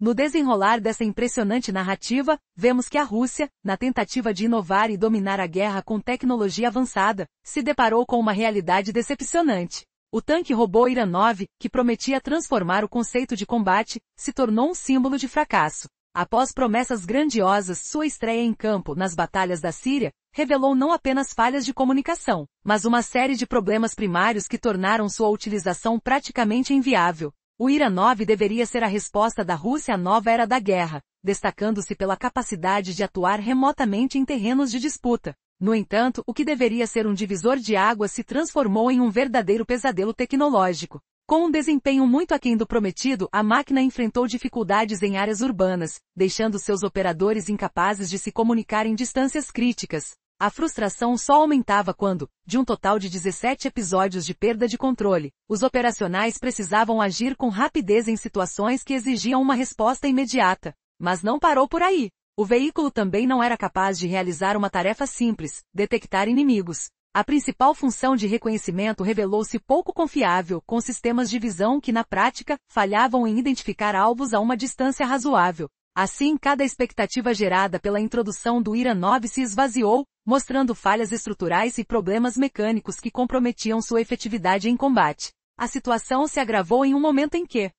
No desenrolar dessa impressionante narrativa, vemos que a Rússia, na tentativa de inovar e dominar a guerra com tecnologia avançada, se deparou com uma realidade decepcionante. O tanque-robô Iranov, que prometia transformar o conceito de combate, se tornou um símbolo de fracasso. Após promessas grandiosas, sua estreia em campo nas batalhas da Síria revelou não apenas falhas de comunicação, mas uma série de problemas primários que tornaram sua utilização praticamente inviável. O Iranov deveria ser a resposta da Rússia à nova era da guerra, destacando-se pela capacidade de atuar remotamente em terrenos de disputa. No entanto, o que deveria ser um divisor de águas se transformou em um verdadeiro pesadelo tecnológico. Com um desempenho muito aquém do prometido, a máquina enfrentou dificuldades em áreas urbanas, deixando seus operadores incapazes de se comunicar em distâncias críticas. A frustração só aumentava quando, de um total de 17 episódios de perda de controle, os operacionais precisavam agir com rapidez em situações que exigiam uma resposta imediata. Mas não parou por aí. O veículo também não era capaz de realizar uma tarefa simples, detectar inimigos. A principal função de reconhecimento revelou-se pouco confiável, com sistemas de visão que na prática, falhavam em identificar alvos a uma distância razoável. Assim, cada expectativa gerada pela introdução do Iranov se esvaziou, mostrando falhas estruturais e problemas mecânicos que comprometiam sua efetividade em combate. A situação se agravou em um momento em que,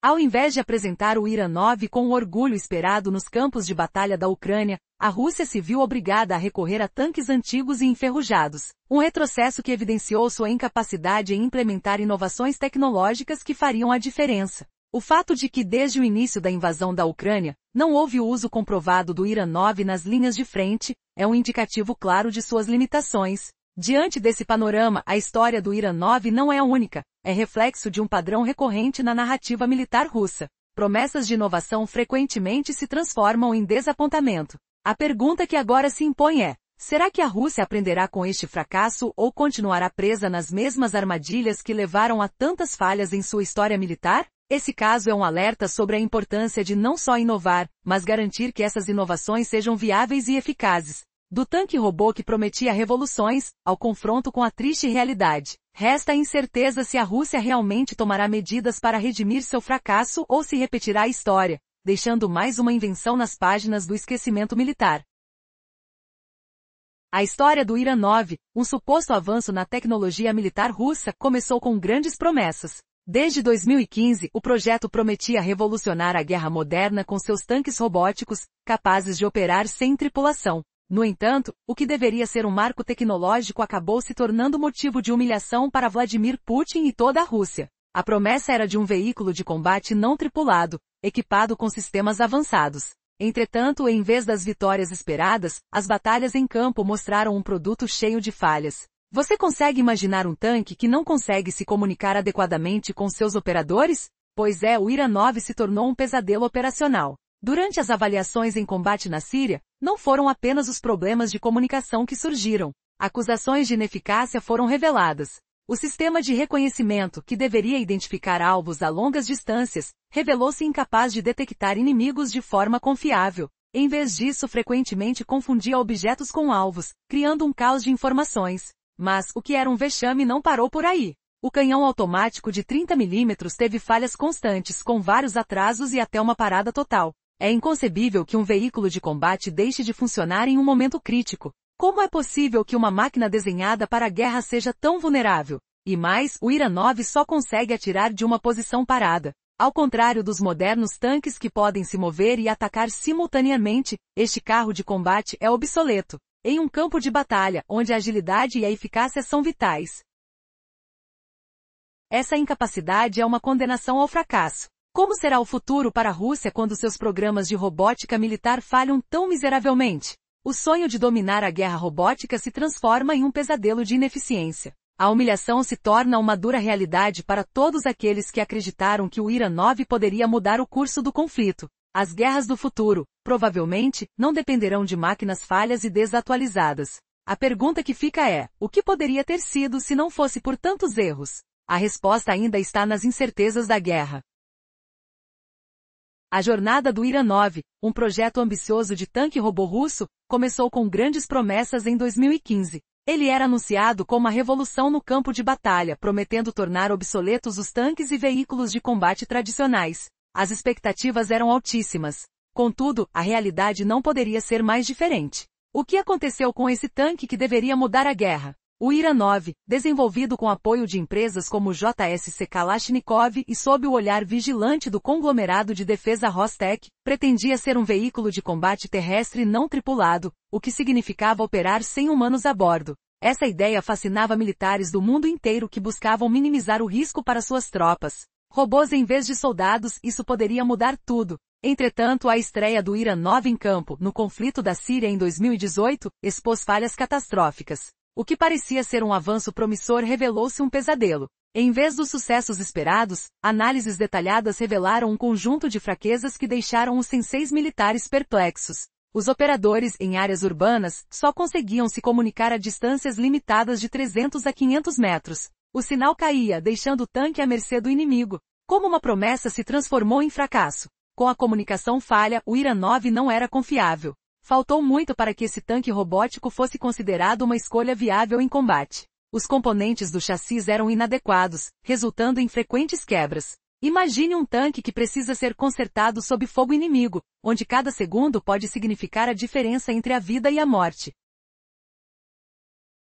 ao invés de apresentar o Iranov com o orgulho esperado nos campos de batalha da Ucrânia, a Rússia se viu obrigada a recorrer a tanques antigos e enferrujados, um retrocesso que evidenciou sua incapacidade em implementar inovações tecnológicas que fariam a diferença. O fato de que desde o início da invasão da Ucrânia, não houve o uso comprovado do Iranov nas linhas de frente, é um indicativo claro de suas limitações. Diante desse panorama, a história do Iranov não é a única, é reflexo de um padrão recorrente na narrativa militar russa. Promessas de inovação frequentemente se transformam em desapontamento. A pergunta que agora se impõe é: será que a Rússia aprenderá com este fracasso ou continuará presa nas mesmas armadilhas que levaram a tantas falhas em sua história militar? Esse caso é um alerta sobre a importância de não só inovar, mas garantir que essas inovações sejam viáveis e eficazes. Do tanque-robô que prometia revoluções, ao confronto com a triste realidade, resta a incerteza se a Rússia realmente tomará medidas para redimir seu fracasso ou se repetirá a história, deixando mais uma invenção nas páginas do esquecimento militar. A história do Iranov, um suposto avanço na tecnologia militar russa, começou com grandes promessas. Desde 2015, o projeto prometia revolucionar a guerra moderna com seus tanques robóticos, capazes de operar sem tripulação. No entanto, o que deveria ser um marco tecnológico acabou se tornando motivo de humilhação para Vladimir Putin e toda a Rússia. A promessa era de um veículo de combate não tripulado, equipado com sistemas avançados. Entretanto, em vez das vitórias esperadas, as batalhas em campo mostraram um produto cheio de falhas. Você consegue imaginar um tanque que não consegue se comunicar adequadamente com seus operadores? Pois é, o Iranov se tornou um pesadelo operacional. Durante as avaliações em combate na Síria, não foram apenas os problemas de comunicação que surgiram. Acusações de ineficácia foram reveladas. O sistema de reconhecimento, que deveria identificar alvos a longas distâncias, revelou-se incapaz de detectar inimigos de forma confiável. Em vez disso, frequentemente confundia objetos com alvos, criando um caos de informações. Mas, o que era um vexame não parou por aí. O canhão automático de 30 mm teve falhas constantes, com vários atrasos e até uma parada total. É inconcebível que um veículo de combate deixe de funcionar em um momento crítico. Como é possível que uma máquina desenhada para a guerra seja tão vulnerável? E mais, o Iranov só consegue atirar de uma posição parada. Ao contrário dos modernos tanques que podem se mover e atacar simultaneamente, este carro de combate é obsoleto. Em um campo de batalha, onde a agilidade e a eficácia são vitais. Essa incapacidade é uma condenação ao fracasso. Como será o futuro para a Rússia quando seus programas de robótica militar falham tão miseravelmente? O sonho de dominar a guerra robótica se transforma em um pesadelo de ineficiência. A humilhação se torna uma dura realidade para todos aqueles que acreditaram que o Iranov poderia mudar o curso do conflito. As guerras do futuro, provavelmente, não dependerão de máquinas falhas e desatualizadas. A pergunta que fica é: o que poderia ter sido se não fosse por tantos erros? A resposta ainda está nas incertezas da guerra. A jornada do Iranov, um projeto ambicioso de tanque-robô russo, começou com grandes promessas em 2015. Ele era anunciado como uma revolução no campo de batalha, prometendo tornar obsoletos os tanques e veículos de combate tradicionais. As expectativas eram altíssimas. Contudo, a realidade não poderia ser mais diferente. O que aconteceu com esse tanque que deveria mudar a guerra? O Ira-9, desenvolvido com apoio de empresas como JSC Kalashnikov e sob o olhar vigilante do conglomerado de defesa Rostec, pretendia ser um veículo de combate terrestre não tripulado, o que significava operar sem humanos a bordo. Essa ideia fascinava militares do mundo inteiro que buscavam minimizar o risco para suas tropas. Robôs em vez de soldados, isso poderia mudar tudo. Entretanto, a estreia do Ira-9 em campo, no conflito da Síria em 2018, expôs falhas catastróficas. O que parecia ser um avanço promissor revelou-se um pesadelo. Em vez dos sucessos esperados, análises detalhadas revelaram um conjunto de fraquezas que deixaram os senseis militares perplexos. Os operadores em áreas urbanas só conseguiam se comunicar a distâncias limitadas de 300 a 500 metros. O sinal caía, deixando o tanque à mercê do inimigo. Como uma promessa se transformou em fracasso. Com a comunicação falha, o Ira-9 não era confiável. Faltou muito para que esse tanque robótico fosse considerado uma escolha viável em combate. Os componentes do chassi eram inadequados, resultando em frequentes quebras. Imagine um tanque que precisa ser consertado sob fogo inimigo, onde cada segundo pode significar a diferença entre a vida e a morte.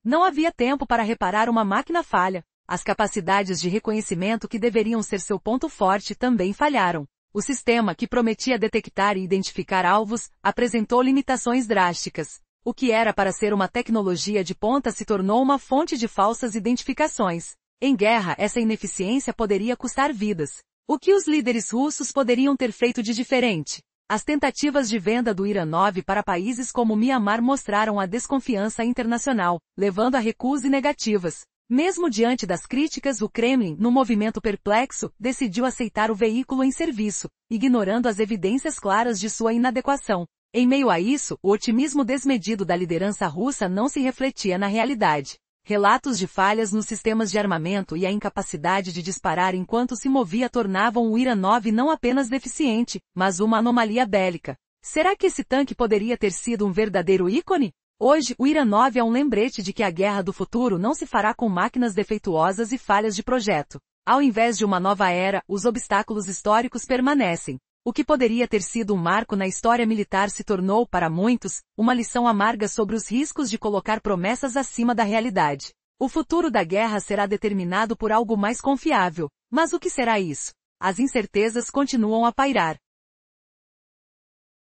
Não havia tempo para reparar uma máquina falha. As capacidades de reconhecimento que deveriam ser seu ponto forte também falharam. O sistema, que prometia detectar e identificar alvos, apresentou limitações drásticas. O que era para ser uma tecnologia de ponta se tornou uma fonte de falsas identificações. Em guerra, essa ineficiência poderia custar vidas. O que os líderes russos poderiam ter feito de diferente? As tentativas de venda do Ira-9 para países como Mianmar mostraram a desconfiança internacional, levando a recusa e negativas. Mesmo diante das críticas, o Kremlin, num movimento perplexo, decidiu aceitar o veículo em serviço, ignorando as evidências claras de sua inadequação. Em meio a isso, o otimismo desmedido da liderança russa não se refletia na realidade. Relatos de falhas nos sistemas de armamento e a incapacidade de disparar enquanto se movia tornavam o Ira-9 não apenas deficiente, mas uma anomalia bélica. Será que esse tanque poderia ter sido um verdadeiro ícone? Hoje, o Ira-9 é um lembrete de que a guerra do futuro não se fará com máquinas defeituosas e falhas de projeto. Ao invés de uma nova era, os obstáculos históricos permanecem. O que poderia ter sido um marco na história militar se tornou, para muitos, uma lição amarga sobre os riscos de colocar promessas acima da realidade. O futuro da guerra será determinado por algo mais confiável. Mas o que será isso? As incertezas continuam a pairar.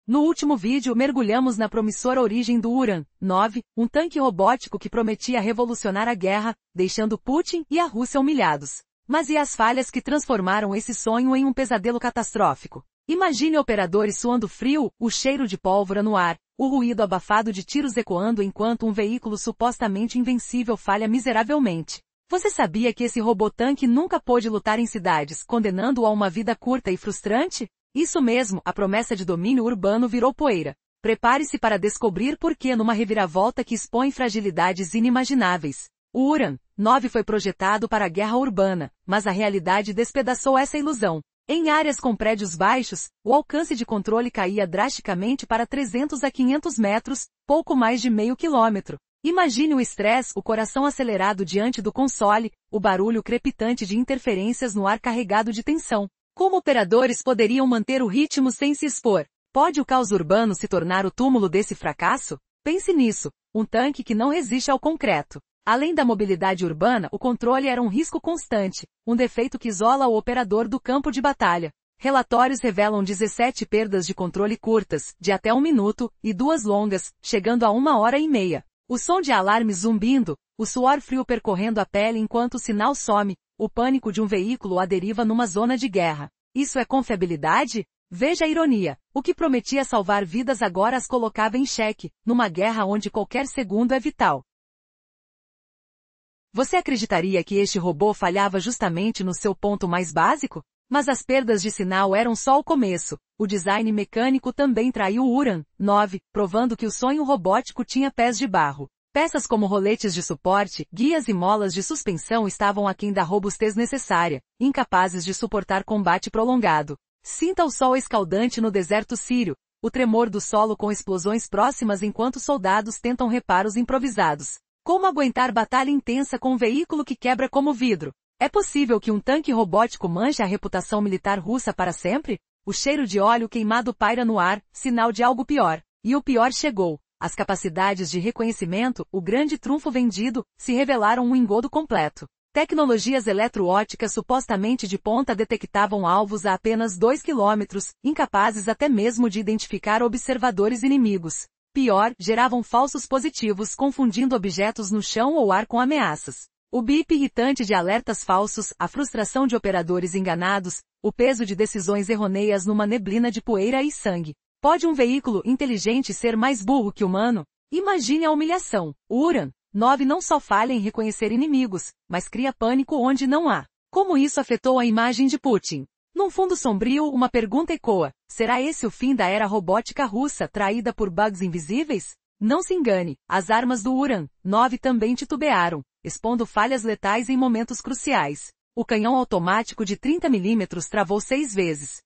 No último vídeo mergulhamos na promissora origem do Uran-9, um tanque robótico que prometia revolucionar a guerra, deixando Putin e a Rússia humilhados. Mas e as falhas que transformaram esse sonho em um pesadelo catastrófico? Imagine operadores suando frio, o cheiro de pólvora no ar, o ruído abafado de tiros ecoando enquanto um veículo supostamente invencível falha miseravelmente. Você sabia que esse robô-tanque nunca pôde lutar em cidades, condenando-o a uma vida curta e frustrante? Isso mesmo, a promessa de domínio urbano virou poeira. Prepare-se para descobrir por que numa reviravolta que expõe fragilidades inimagináveis. O Uran-9 foi projetado para a guerra urbana, mas a realidade despedaçou essa ilusão. Em áreas com prédios baixos, o alcance de controle caía drasticamente para 300 a 500 metros, pouco mais de meio quilômetro. Imagine o estresse, o coração acelerado diante do console, o barulho crepitante de interferências no ar carregado de tensão. Como operadores poderiam manter o ritmo sem se expor? Pode o caos urbano se tornar o túmulo desse fracasso? Pense nisso, um tanque que não resiste ao concreto. Além da mobilidade urbana, o controle era um risco constante, um defeito que isola o operador do campo de batalha. Relatórios revelam 17 perdas de controle curtas, de até 1 minuto, e 2 longas, chegando a 1h30. O som de alarmes zumbindo, o suor frio percorrendo a pele enquanto o sinal some, o pânico de um veículo à deriva numa zona de guerra. Isso é confiabilidade? Veja a ironia. O que prometia salvar vidas agora as colocava em xeque, numa guerra onde qualquer segundo é vital. Você acreditaria que este robô falhava justamente no seu ponto mais básico? Mas as perdas de sinal eram só o começo. O design mecânico também traiu o Uran-9, provando que o sonho robótico tinha pés de barro. Peças como roletes de suporte, guias e molas de suspensão estavam aquém da robustez necessária, incapazes de suportar combate prolongado. Sinta o sol escaldante no deserto sírio, o tremor do solo com explosões próximas enquanto soldados tentam reparos improvisados. Como aguentar batalha intensa com um veículo que quebra como vidro? É possível que um tanque robótico manche a reputação militar russa para sempre? O cheiro de óleo queimado paira no ar, sinal de algo pior. E o pior chegou. As capacidades de reconhecimento, o grande trunfo vendido, se revelaram um engodo completo. Tecnologias eletroóticas supostamente de ponta detectavam alvos a apenas 2 quilômetros, incapazes até mesmo de identificar observadores inimigos. Pior, geravam falsos positivos confundindo objetos no chão ou ar com ameaças. O bip irritante de alertas falsos, a frustração de operadores enganados, o peso de decisões errôneas numa neblina de poeira e sangue. Pode um veículo inteligente ser mais burro que humano? Imagine a humilhação. O Uran 9 não só falha em reconhecer inimigos, mas cria pânico onde não há. Como isso afetou a imagem de Putin? Num fundo sombrio, uma pergunta ecoa. Será esse o fim da era robótica russa traída por bugs invisíveis? Não se engane, as armas do Uran 9 também titubearam, expondo falhas letais em momentos cruciais. O canhão automático de 30 mm travou 6 vezes,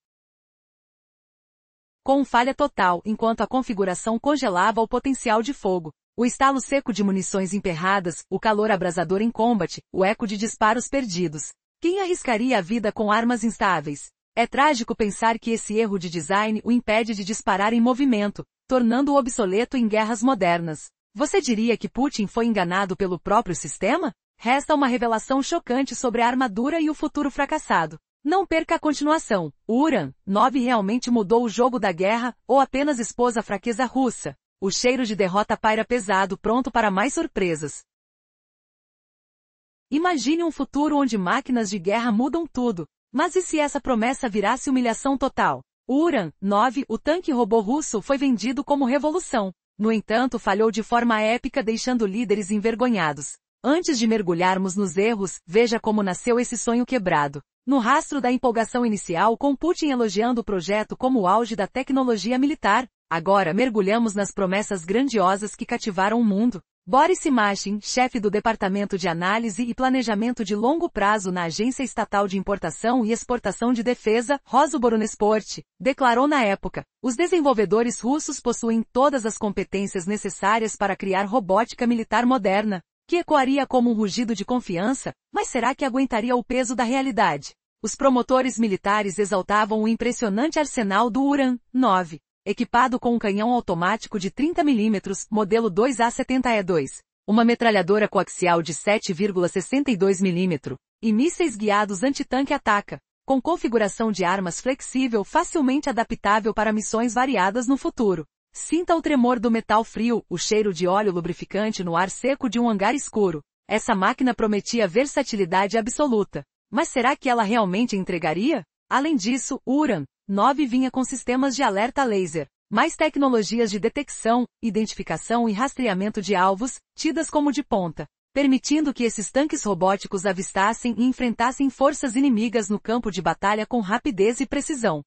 com falha total, enquanto a configuração congelava o potencial de fogo. O estalo seco de munições emperradas, o calor abrasador em combate, o eco de disparos perdidos. Quem arriscaria a vida com armas instáveis? É trágico pensar que esse erro de design o impede de disparar em movimento, tornando-o obsoleto em guerras modernas. Você diria que Putin foi enganado pelo próprio sistema? Resta uma revelação chocante sobre a armadura e o futuro fracassado. Não perca a continuação. O Uran 9 realmente mudou o jogo da guerra, ou apenas expôs a fraqueza russa? O cheiro de derrota paira pesado, pronto para mais surpresas. Imagine um futuro onde máquinas de guerra mudam tudo. Mas e se essa promessa virasse humilhação total? O Uran 9, o tanque robô russo, foi vendido como revolução. No entanto, falhou de forma épica, deixando líderes envergonhados. Antes de mergulharmos nos erros, veja como nasceu esse sonho quebrado. No rastro da empolgação inicial, com Putin elogiando o projeto como o auge da tecnologia militar, agora mergulhamos nas promessas grandiosas que cativaram o mundo. Boris Simachin, chefe do Departamento de Análise e Planejamento de Longo Prazo na Agência Estatal de Importação e Exportação de Defesa, Rosoboronexport, declarou na época: os desenvolvedores russos possuem todas as competências necessárias para criar robótica militar moderna, que ecoaria como um rugido de confiança, mas será que aguentaria o peso da realidade? Os promotores militares exaltavam o impressionante arsenal do Uran 9. Equipado com um canhão automático de 30 mm, modelo 2A70E2, uma metralhadora coaxial de 7,62 mm, e mísseis guiados antitanque ataca, com configuração de armas flexível facilmente adaptável para missões variadas no futuro. Sinta o tremor do metal frio, o cheiro de óleo lubrificante no ar seco de um hangar escuro. Essa máquina prometia versatilidade absoluta. Mas será que ela realmente entregaria? Além disso, o Uran 9 vinha com sistemas de alerta laser, mais tecnologias de detecção, identificação e rastreamento de alvos, tidas como de ponta, permitindo que esses tanques robóticos avistassem e enfrentassem forças inimigas no campo de batalha com rapidez e precisão.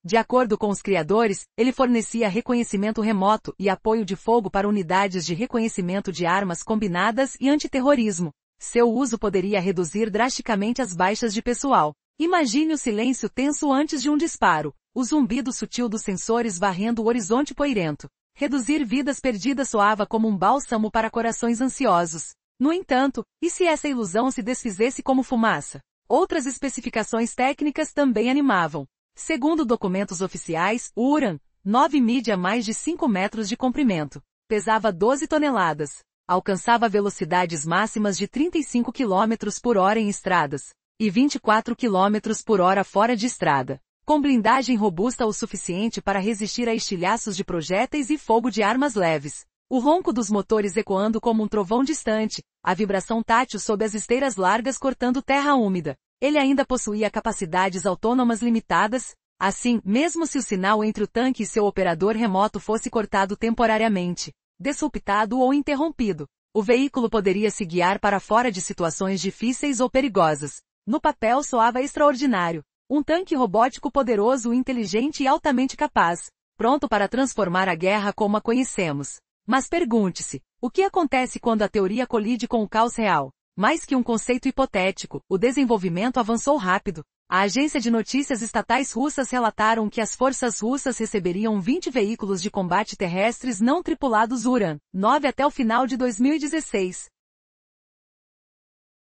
De acordo com os criadores, ele fornecia reconhecimento remoto e apoio de fogo para unidades de reconhecimento de armas combinadas e antiterrorismo. Seu uso poderia reduzir drasticamente as baixas de pessoal. Imagine o silêncio tenso antes de um disparo, o zumbido sutil dos sensores varrendo o horizonte poeirento. Reduzir vidas perdidas soava como um bálsamo para corações ansiosos. No entanto, e se essa ilusão se desfizesse como fumaça? Outras especificações técnicas também animavam. Segundo documentos oficiais, o Uran 9 media mais de 5 metros de comprimento, pesava 12 toneladas, alcançava velocidades máximas de 35 km por hora em estradas, e 24 km por hora fora de estrada, com blindagem robusta o suficiente para resistir a estilhaços de projéteis e fogo de armas leves. O ronco dos motores ecoando como um trovão distante, a vibração tátil sob as esteiras largas cortando terra úmida. Ele ainda possuía capacidades autônomas limitadas, assim, mesmo se o sinal entre o tanque e seu operador remoto fosse cortado temporariamente, desruptado ou interrompido, o veículo poderia se guiar para fora de situações difíceis ou perigosas. No papel soava extraordinário. Um tanque robótico poderoso, inteligente e altamente capaz, pronto para transformar a guerra como a conhecemos. Mas pergunte-se, o que acontece quando a teoria colide com o caos real? Mais que um conceito hipotético, o desenvolvimento avançou rápido. A agência de notícias estatais russas relataram que as forças russas receberiam 20 veículos de combate terrestres não tripulados Uran 9 até o final de 2016.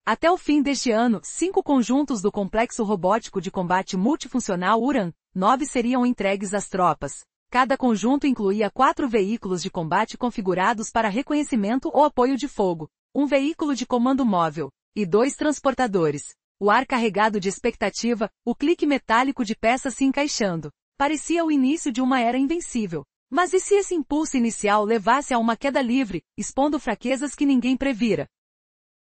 Até o fim deste ano, 5 conjuntos do Complexo Robótico de Combate Multifuncional URAN-9 seriam entregues às tropas. Cada conjunto incluía 4 veículos de combate configurados para reconhecimento ou apoio de fogo, um veículo de comando móvel, e 2 transportadores. O ar carregado de expectativa, o clique metálico de peças se encaixando. Parecia o início de uma era invencível. Mas e se esse impulso inicial levasse a uma queda livre, expondo fraquezas que ninguém previra?